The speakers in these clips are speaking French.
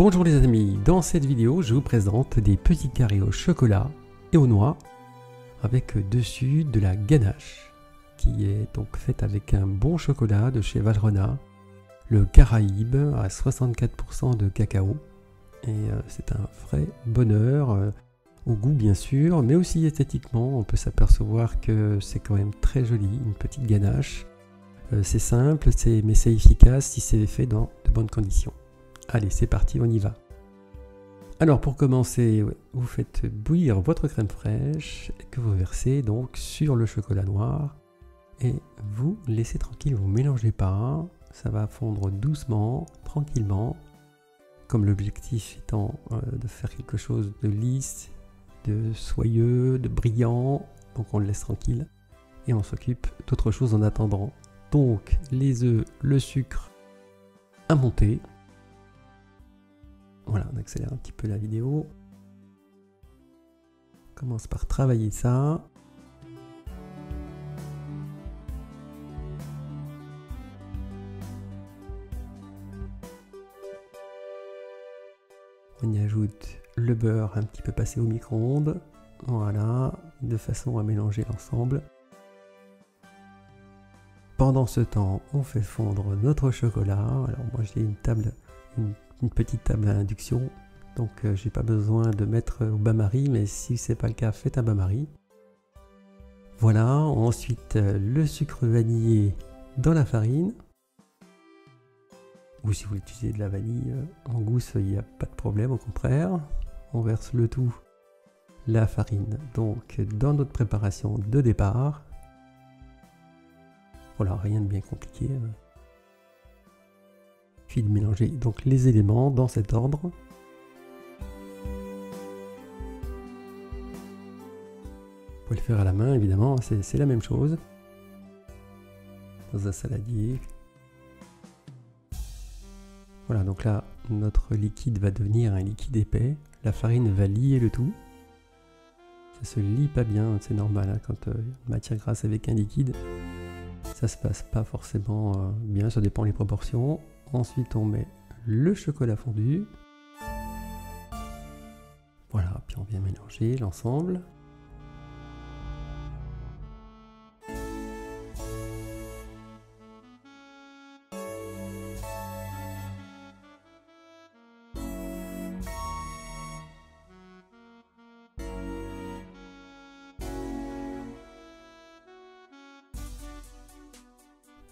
Bonjour les amis, dans cette vidéo je vous présente des petits carrés au chocolat et aux noix avec dessus de la ganache qui est donc faite avec un bon chocolat de chez Valrhona, le Caraïbe à 64% de cacao et c'est un vrai bonheur au goût bien sûr, mais aussi esthétiquement. On peut s'apercevoir que c'est quand même très joli, une petite ganache. C'est simple, mais c'est efficace si c'est fait dans de bonnes conditions. Allez, c'est parti, on y va. Alors pour commencer, vous faites bouillir votre crème fraîche que vous versez donc sur le chocolat noir et vous laissez tranquille, vous ne mélangez pas, ça va fondre doucement, tranquillement, comme l'objectif étant de faire quelque chose de lisse, de soyeux, de brillant, donc on le laisse tranquille et on s'occupe d'autre chose en attendant. Donc les œufs, le sucre à monter. Voilà, on accélère un petit peu la vidéo. On commence par travailler ça. On y ajoute le beurre un petit peu passé au micro-ondes. Voilà, de façon à mélanger l'ensemble. Pendant ce temps, on fait fondre notre chocolat. Alors moi j'ai une petite table à induction, donc j'ai pas besoin de mettre au bain-marie, mais si c'est pas le cas, faites un bain-marie. Voilà, ensuite le sucre vanillé dans la farine, ou si vous utilisez de la vanille en gousse, il n'y a pas de problème, au contraire. On verse le tout, la farine, donc dans notre préparation de départ. Voilà, rien de bien compliqué. Puis de mélanger donc les éléments dans cet ordre. Vous pouvez le faire à la main évidemment, c'est la même chose. Dans un saladier. Voilà, donc là notre liquide va devenir un liquide épais. La farine va lier le tout. Ça se lie pas bien, c'est normal hein, quand une matière grasse avec un liquide. Ça se passe pas forcément bien, ça dépend des proportions. Ensuite, on met le chocolat fondu. Voilà, puis on vient mélanger l'ensemble.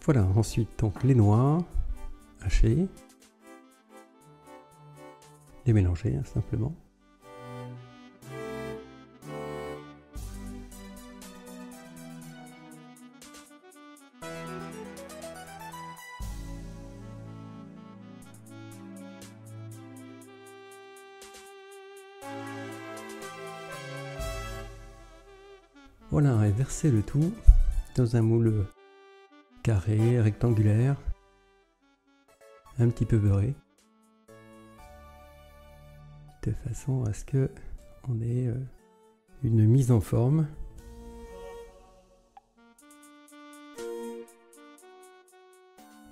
Voilà, ensuite donc les noix hachées, les mélanger hein, simplement. Voilà, et verser le tout dans un moule carré, rectangulaire, un petit peu beurré, de façon à ce que on ait une mise en forme.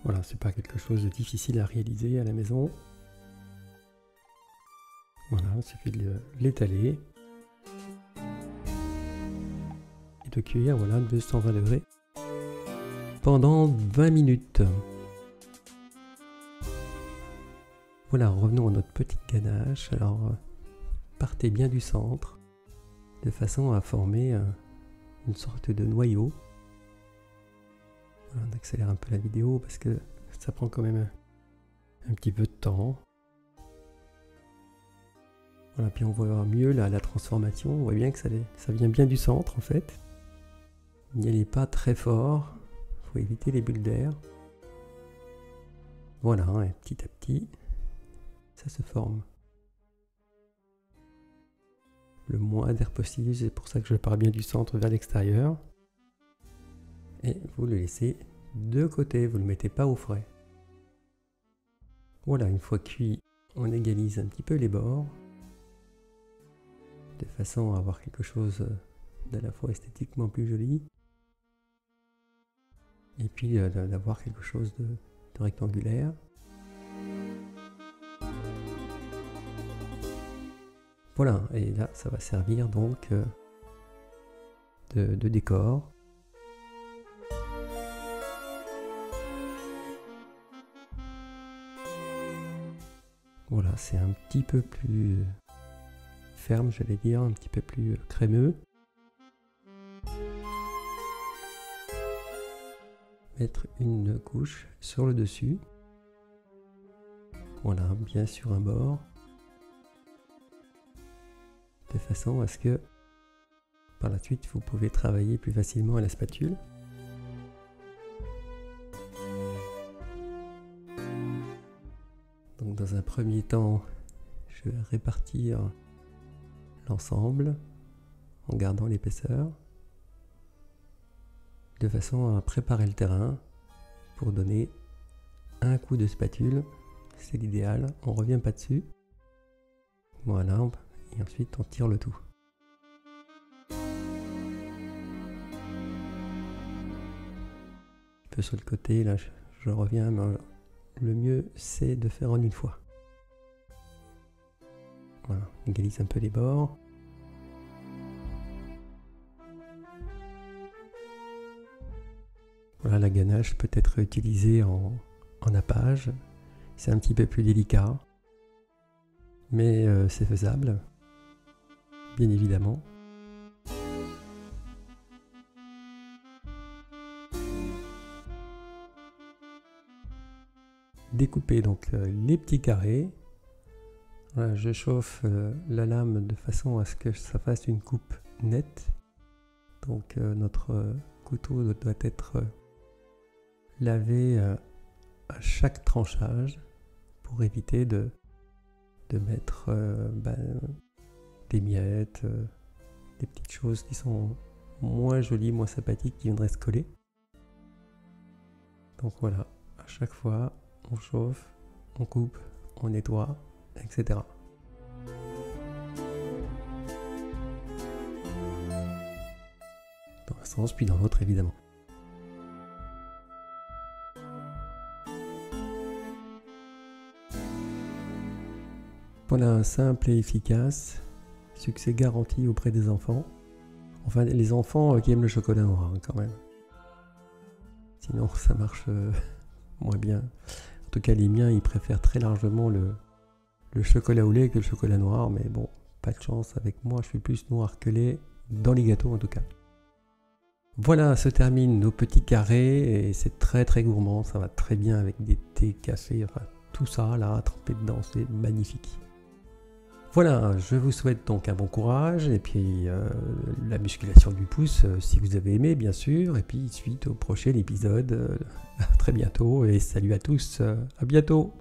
Voilà, c'est pas quelque chose de difficile à réaliser à la maison. Voilà, il suffit de l'étaler et de cuire, voilà, 220 degrés pendant 20 minutes. Voilà, revenons à notre petite ganache. Alors, partez bien du centre, de façon à former une sorte de noyau. Voilà, on accélère un peu la vidéo parce que ça prend quand même un petit peu de temps. Voilà, puis on voit mieux la transformation. On voit bien que ça vient bien du centre en fait. N'y allez pas très fort, il faut éviter les bulles d'air. Voilà, et petit à petit, ça se forme. Le moins d'air possible, c'est pour ça que je pars bien du centre vers l'extérieur. Et vous le laissez de côté, vous ne le mettez pas au frais. Voilà, une fois cuit, on égalise un petit peu les bords, de façon à avoir quelque chose d'à la fois esthétiquement plus joli, et puis d'avoir quelque chose de rectangulaire. Voilà, et là ça va servir donc de décor. Voilà, c'est un petit peu plus ferme, j'allais dire, un petit peu plus crémeux. Mettre une couche sur le dessus. Voilà, bien sur un bord. De façon à ce que par la suite vous pouvez travailler plus facilement à la spatule. Donc dans un premier temps, je vais répartir l'ensemble en gardant l'épaisseur, de façon à préparer le terrain pour donner un coup de spatule. C'est l'idéal, on ne revient pas dessus. Voilà, et ensuite on tire le tout. Un peu sur le côté, là je reviens, mais le mieux c'est de faire en une fois. Voilà, on égalise un peu les bords. Voilà, la ganache peut être utilisée en nappage. C'est un petit peu plus délicat, mais c'est faisable, bien évidemment. Découper donc les petits carrés. Voilà, je chauffe la lame de façon à ce que ça fasse une coupe nette. Donc notre couteau doit être lavé à chaque tranchage pour éviter de mettre des miettes, des petites choses qui sont moins jolies, moins sympathiques, qui viendraient se coller. Donc voilà, à chaque fois on chauffe, on coupe, on nettoie, etc. Dans un sens puis dans l'autre évidemment. Voilà, simple et efficace, succès garanti auprès des enfants. Enfin, les enfants qui aiment le chocolat noir quand même. Sinon, ça marche moins bien. En tout cas, les miens, ils préfèrent très largement le chocolat au lait que le chocolat noir. Mais bon, pas de chance avec moi, je suis plus noir que lait, dans les gâteaux en tout cas. Voilà, se terminent nos petits carrés et c'est très très gourmand. Ça va très bien avec des thés, café, enfin tout ça là, trempé dedans, c'est magnifique. Voilà, je vous souhaite donc un bon courage et puis la musculation du pouce si vous avez aimé bien sûr. Et puis suite au prochain épisode, à très bientôt et salut à tous, à bientôt.